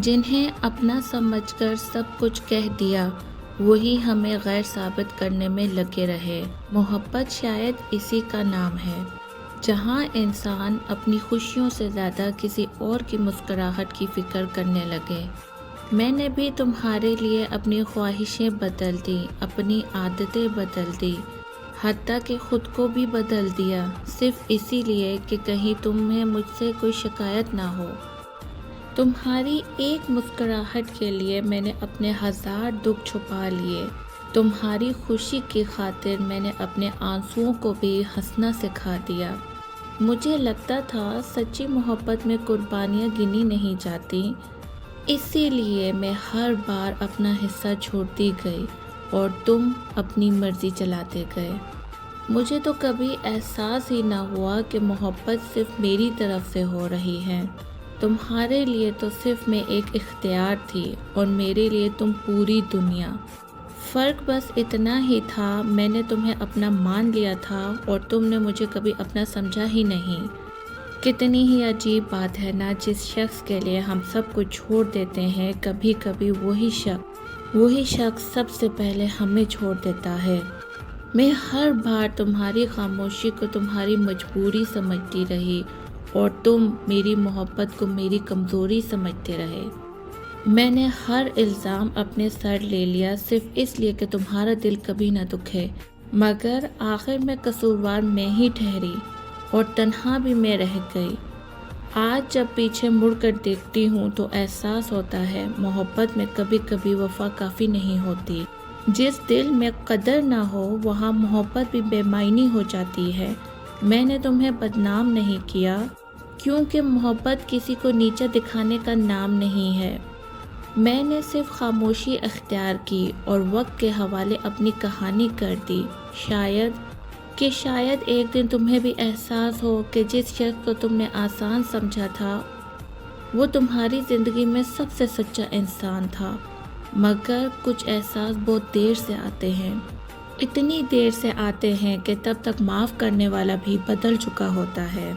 جنہیں اپنا سمجھ کر سب کچھ کہہ دیا وہی ہمیں غیر ثابت کرنے میں لگے رہے۔ محبت شاید اسی کا نام ہے، جہاں انسان اپنی خوشیوں سے زیادہ کسی اور کی مسکراہٹ کی فکر کرنے لگے۔ میں نے بھی تمہارے لیے اپنی خواہشیں بدل دی، اپنی عادتیں بدل دی، حتیٰ کہ خود کو بھی بدل دیا، صرف اسی لیے کہ کہیں تمہیں مجھ سے کوئی شکایت نہ ہو۔ تمہاری ایک مسکراہٹ کے لیے میں نے اپنے 1000 دکھ چھپا لیے۔ تمہاری خوشی کی خاطر میں نے اپنے آنسوؤں کو بھی ہنسنا سکھا دیا۔ مجھے لگتا تھا سچی محبت میں قربانیاں گنی نہیں جاتی، اسی لیے میں ہر بار اپنا حصہ چھوڑتی گئی اور تم اپنی مرضی چلاتے گئے۔ مجھے تو کبھی احساس ہی نہ ہوا کہ محبت صرف میری طرف سے ہو رہی ہے۔ تمہارے لیے تو صرف میں ایک اختیار تھی اور میرے لیے تم پوری دنیا۔ فرق بس اتنا ہی تھا، میں نے تمہیں اپنا مان لیا تھا اور تم نے مجھے کبھی اپنا سمجھا ہی نہیں۔ کتنی ہی عجیب بات ہے نا، جس شخص کے لیے ہم سب کچھ چھوڑ دیتے ہیں، کبھی کبھی وہی شخص سب سے پہلے ہمیں چھوڑ دیتا ہے۔ میں ہر بار تمہاری خاموشی کو تمہاری مجبوری سمجھتی رہی اور تم میری محبت کو میری کمزوری سمجھتے رہے۔ میں نے ہر الزام اپنے سر لے لیا صرف اس لیے کہ تمہارا دل کبھی نہ دکھے، مگر آخر میں قصوروار میں ہی ٹھہری اور تنہا بھی میں رہ گئی۔ آج جب پیچھے مڑ کر دیکھتی ہوں تو احساس ہوتا ہے محبت میں کبھی کبھی وفا کافی نہیں ہوتی۔ جس دل میں قدر نہ ہو وہاں محبت بھی بے معنی ہو جاتی ہے۔ میں نے تمہیں بدنام نہیں کیا، کیونکہ محبت کسی کو نیچا دکھانے کا نام نہیں ہے۔ میں نے صرف خاموشی اختیار کی اور وقت کے حوالے اپنی کہانی کر دی۔ شاید ایک دن تمہیں بھی احساس ہو کہ جس شخص کو تم نے آسان سمجھا تھا وہ تمہاری زندگی میں سب سے سچا انسان تھا، مگر کچھ احساس بہت دیر سے آتے ہیں، اتنی دیر سے آتے ہیں کہ تب تک معاف کرنے والا بھی بدل چکا ہوتا ہے۔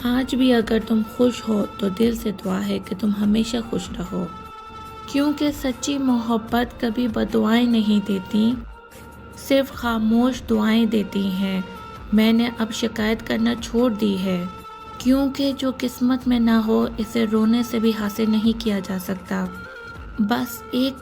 آج بھی اگر تم خوش ہو تو دل سے دعا ہے کہ تم ہمیشہ خوش رہو، کیونکہ سچی محبت کبھی بددعائیں نہیں دیتی، صرف خاموش دعائیں دیتی ہیں۔ میں نے اب شکایت کرنا چھوڑ دی ہے، کیونکہ جو قسمت میں نہ ہو اسے رونے سے بھی حاصل نہیں کیا جا سکتا۔ بس ایک